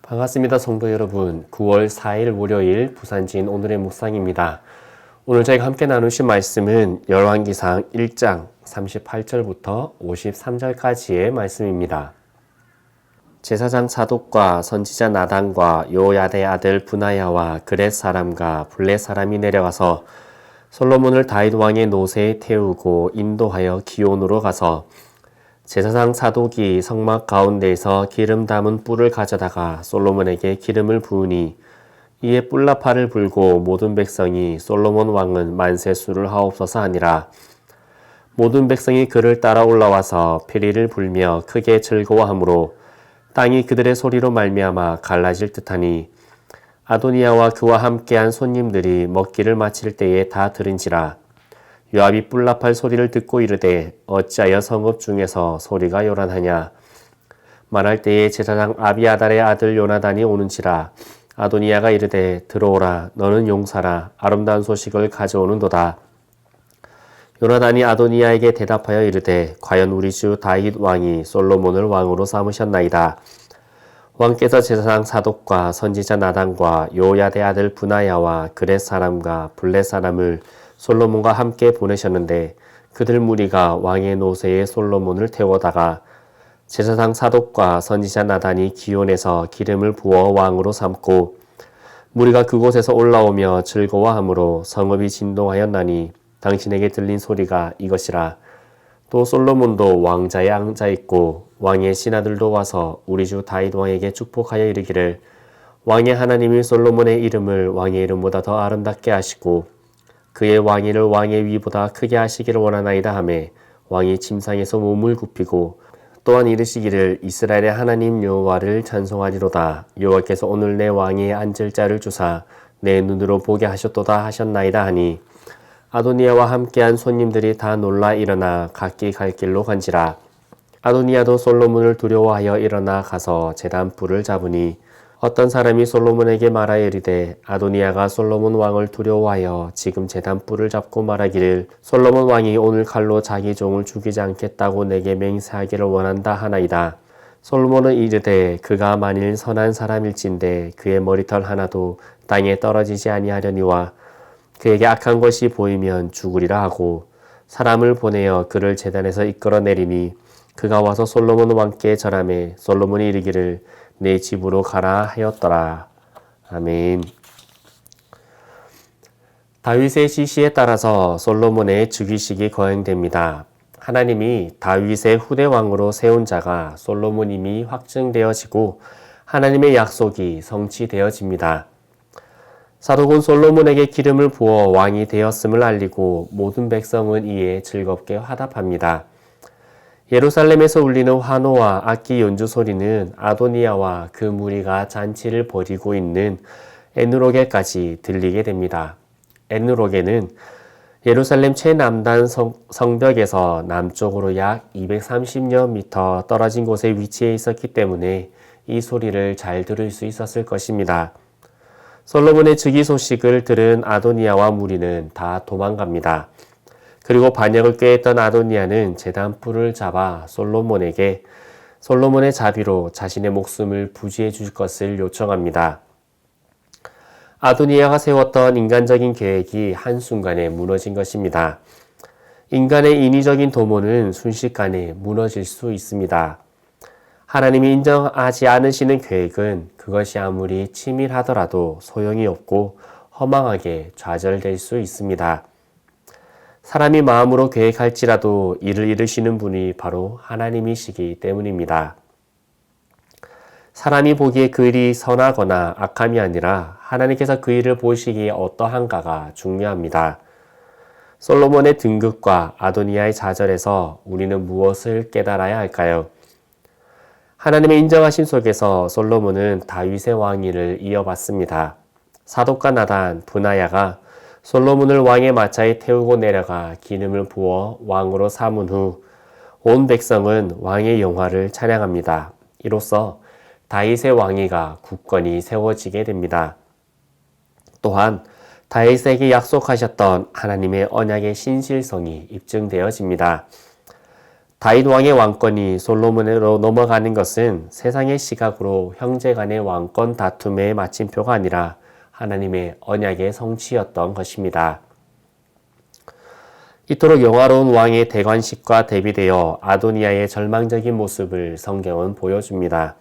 반갑습니다, 성도 여러분. 9월 4일 월요일 부산지인 오늘의 묵상입니다. 오늘 저희가 함께 나누신 말씀은 열왕기상 1장 38절부터 53절까지의 말씀입니다. 제사장 사독과 선지자 나단과 요야다의 아들 브나야와 그렛 사람과 블렛 사람이 내려가서 솔로몬을 다윗 왕의 노새에 태우고 인도하여 기온으로 가서 제사장 사독이 성막 가운데에서 기름 담은 뿔을 가져다가 솔로몬에게 기름을 부으니 이에 뿔나팔을 불고 모든 백성이 솔로몬 왕은 만세 수를 하옵소서 하니라. 모든 백성이 그를 따라 올라와서 피리를 불며 크게 즐거워하므로 땅이 그들의 소리로 말미암아 갈라질 듯하니 아도니아와 그와 함께한 손님들이 먹기를 마칠 때에 다 들은지라. 요압이 뿔나팔 소리를 듣고 이르되 어찌하여 성읍 중에서 소리가 요란하냐. 말할 때에 제사장 아비아달의 아들 요나단이 오는지라. 아도니아가 이르되 들어오라. 너는 용사라. 아름다운 소식을 가져오는도다. 요나단이 아도니아에게 대답하여 이르되 과연 우리 주 다윗 왕이 솔로몬을 왕으로 삼으셨나이다. 왕께서 제사장 사독과 선지자 나단과 요야대 아들 브나야와 그렛 사람과 블렛 사람을 솔로몬과 함께 보내셨는데 그들 무리가 왕의 노새에 솔로몬을 태워다가 제사장 사독과 선지자 나단이 기온에서 기름을 부어 왕으로 삼고 무리가 그곳에서 올라오며 즐거워하므로 성읍이 진동하였나니 당신에게 들린 소리가 이것이라. 또 솔로몬도 왕자에 앉아있고 왕의 신하들도 와서 우리 주 다윗 왕에게 축복하여 이르기를 왕의 하나님이 솔로몬의 이름을 왕의 이름보다 더 아름답게 하시고 그의 왕위를 왕의 위보다 크게 하시기를 원하나이다 하매 왕이 침상에서 몸을 굽히고 또한 이르시기를 이스라엘의 하나님 여호와를 찬송하리로다. 여호와께서 오늘 내 왕위에 앉을 자를 주사 내 눈으로 보게 하셨도다 하셨나이다 하니 아도니아와 함께한 손님들이 다 놀라 일어나 각기 갈 길로 간지라. 아도니아도 솔로몬을 두려워하여 일어나 가서 제단 뿔을 잡으니 어떤 사람이 솔로몬에게 말하여 이르되 아도니아가 솔로몬 왕을 두려워하여 지금 제단 뿔을 잡고 말하기를 솔로몬 왕이 오늘 칼로 자기 종을 죽이지 않겠다고 내게 맹세하기를 원한다 하나이다. 솔로몬은 이르되 그가 만일 선한 사람일진데 그의 머리털 하나도 땅에 떨어지지 아니하려니와 그에게 악한 것이 보이면 죽으리라 하고 사람을 보내어 그를 제단에서 이끌어내리니 그가 와서 솔로몬 왕께 절하매 솔로몬이 이르기를 내 집으로 가라 하였더라. 아멘. 다윗의 지시에 따라서 솔로몬의 즉위식이 거행됩니다. 하나님이 다윗의 후대 왕으로 세운 자가 솔로몬임이 확증되어지고 하나님의 약속이 성취되어집니다. 사독은 솔로몬에게 기름을 부어 왕이 되었음을 알리고 모든 백성은 이에 즐겁게 화답합니다. 예루살렘에서 울리는 환호와 악기 연주 소리는 아도니아와 그 무리가 잔치를 벌이고 있는 에누로게까지 들리게 됩니다. 에누로게는 예루살렘 최남단 성벽에서 남쪽으로 약 230여 미터 떨어진 곳에 위치해 있었기 때문에 이 소리를 잘 들을 수 있었을 것입니다. 솔로몬의 즉위 소식을 들은 아도니아와 무리는 다 도망갑니다. 그리고 반역을 꾀했던 아도니아는 제단 뿔을 잡아 솔로몬에게 솔로몬의 자비로 자신의 목숨을 부지해 줄 것을 요청합니다. 아도니아가 세웠던 인간적인 계획이 한순간에 무너진 것입니다. 인간의 인위적인 도모는 순식간에 무너질 수 있습니다. 하나님이 인정하지 않으시는 계획은 그것이 아무리 치밀하더라도 소용이 없고 허망하게 좌절될 수 있습니다. 사람이 마음으로 계획할지라도 이를 이루시는 분이 바로 하나님이시기 때문입니다. 사람이 보기에 그 일이 선하거나 악함이 아니라 하나님께서 그 일을 보시기에 어떠한가가 중요합니다. 솔로몬의 등극과 아도니아의 좌절에서 우리는 무엇을 깨달아야 할까요? 하나님의 인정하심 속에서 솔로몬은 다윗의 왕위를 이어받습니다. 사독과 나단, 브나야가 솔로몬을 왕의 마차에 태우고 내려가 기름을 부어 왕으로 삼은 후 온 백성은 왕의 영화를 찬양합니다. 이로써 다윗의 왕위가 굳건히 세워지게 됩니다. 또한 다윗에게 약속하셨던 하나님의 언약의 신실성이 입증되어집니다. 다윗 왕의 왕권이 솔로몬으로 넘어가는 것은 세상의 시각으로 형제 간의 왕권 다툼의 마침표가 아니라 하나님의 언약의 성취였던 것입니다. 이토록 영화로운 왕의 대관식과 대비되어 아도니아의 절망적인 모습을 성경은 보여줍니다.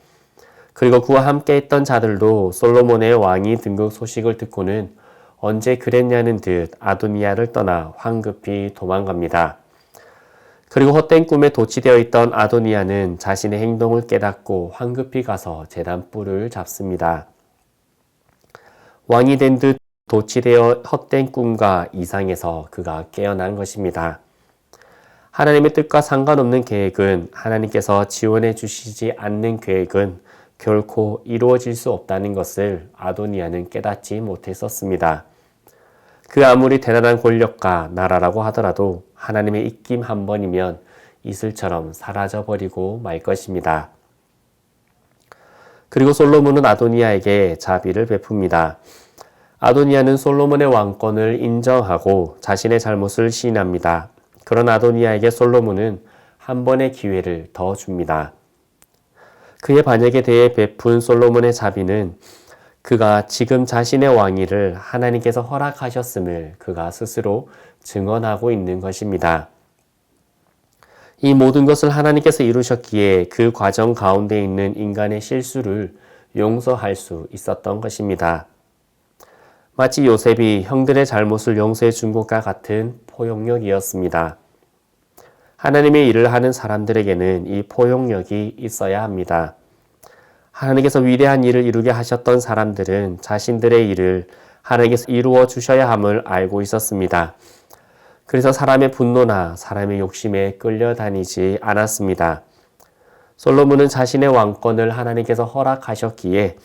그리고 그와 함께 했던 자들도 솔로몬의 왕위 등극 소식을 듣고는 언제 그랬냐는 듯 아도니아를 떠나 황급히 도망갑니다. 그리고 헛된 꿈에 도취되어 있던 아도니아는 자신의 행동을 깨닫고 황급히 가서 제단 뿔을 잡습니다. 왕이 된 듯 도취되어 헛된 꿈과 이상에서 그가 깨어난 것입니다. 하나님의 뜻과 상관없는 계획은, 하나님께서 지원해 주시지 않는 계획은 결코 이루어질 수 없다는 것을 아도니아는 깨닫지 못했었습니다. 그 아무리 대단한 권력과 나라라고 하더라도 하나님의 입김 한 번이면 이슬처럼 사라져버리고 말 것입니다. 그리고 솔로몬은 아도니아에게 자비를 베풉니다. 아도니아는 솔로몬의 왕권을 인정하고 자신의 잘못을 시인합니다. 그런 아도니아에게 솔로몬은 한 번의 기회를 더 줍니다. 그의 반역에 대해 베푼 솔로몬의 자비는 그가 지금 자신의 왕위를 하나님께서 허락하셨음을 그가 스스로 증언하고 있는 것입니다. 이 모든 것을 하나님께서 이루셨기에 그 과정 가운데 있는 인간의 실수를 용서할 수 있었던 것입니다. 마치 요셉이 형들의 잘못을 용서해 준 것과 같은 포용력이었습니다. 하나님의 일을 하는 사람들에게는 이 포용력이 있어야 합니다. 하나님께서 위대한 일을 이루게 하셨던 사람들은 자신들의 일을 하나님께서 이루어 주셔야 함을 알고 있었습니다. 그래서 사람의 분노나 사람의 욕심에 끌려다니지 않았습니다. 솔로몬은 자신의 왕권을 하나님께서 허락하셨기에,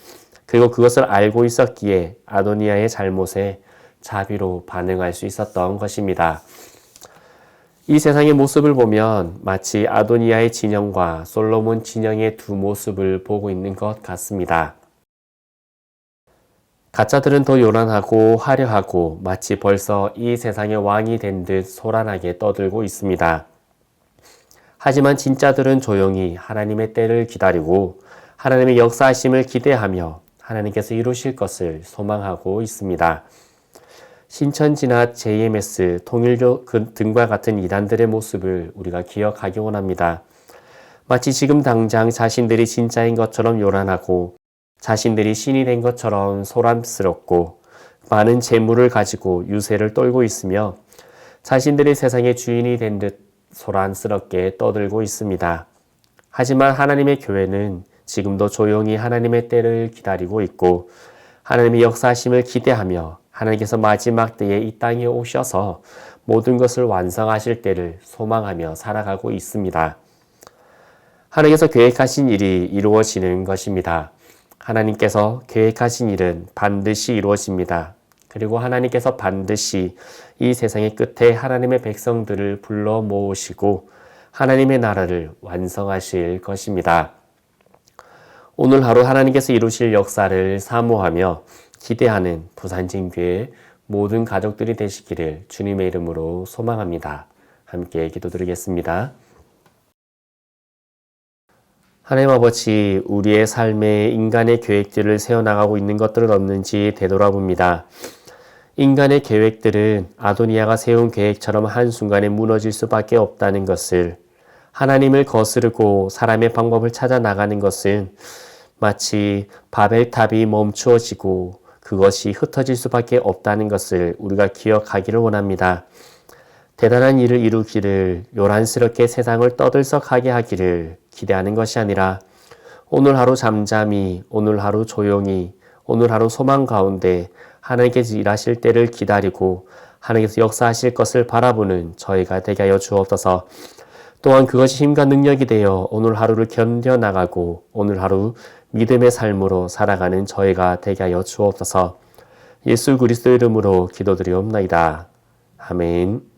그리고 그것을 알고 있었기에 아도니아의 잘못에 자비로 반응할 수 있었던 것입니다. 이 세상의 모습을 보면 마치 아도니아의 진영과 솔로몬 진영의 두 모습을 보고 있는 것 같습니다. 가짜들은 더 요란하고 화려하고 마치 벌써 이 세상의 왕이 된 듯 소란하게 떠들고 있습니다. 하지만 진짜들은 조용히 하나님의 때를 기다리고 하나님의 역사하심을 기대하며 하나님께서 이루실 것을 소망하고 있습니다. 신천지나 JMS, 통일교 등과 같은 이단들의 모습을 우리가 기억하기 원합니다. 마치 지금 당장 자신들이 진짜인 것처럼 요란하고 자신들이 신이 된 것처럼 소란스럽고 많은 재물을 가지고 유세를 떨고 있으며 자신들이 세상의 주인이 된 듯 소란스럽게 떠들고 있습니다. 하지만 하나님의 교회는 지금도 조용히 하나님의 때를 기다리고 있고 하나님의 역사하심을 기대하며 하나님께서 마지막 때에 이 땅에 오셔서 모든 것을 완성하실 때를 소망하며 살아가고 있습니다. 하나님께서 계획하신 일이 이루어지는 것입니다. 하나님께서 계획하신 일은 반드시 이루어집니다. 그리고 하나님께서 반드시 이 세상의 끝에 하나님의 백성들을 불러 모으시고 하나님의 나라를 완성하실 것입니다. 오늘 하루 하나님께서 이루실 역사를 사모하며 기대하는 부산진교회 모든 가족들이 되시기를 주님의 이름으로 소망합니다. 함께 기도드리겠습니다. 하나님 아버지, 우리의 삶에 인간의 계획들을 세워나가고 있는 것들은 없는지 되돌아봅니다. 인간의 계획들은 아도니아가 세운 계획처럼 한순간에 무너질 수밖에 없다는 것을, 하나님을 거스르고 사람의 방법을 찾아 나가는 것은 마치 바벨탑이 멈추어지고 그것이 흩어질 수밖에 없다는 것을 우리가 기억하기를 원합니다. 대단한 일을 이루기를, 요란스럽게 세상을 떠들썩하게 하기를 기대하는 것이 아니라 오늘 하루 잠잠히, 오늘 하루 조용히, 오늘 하루 소망 가운데 하나님께서 일하실 때를 기다리고 하나님께서 역사하실 것을 바라보는 저희가 되게 하여 주옵소서. 또한 그것이 힘과 능력이 되어 오늘 하루를 견뎌나가고 오늘 하루 믿음의 삶으로 살아가는 저희가 되게 하여 주옵소서. 예수 그리스도 이름으로 기도드리옵나이다. 아멘.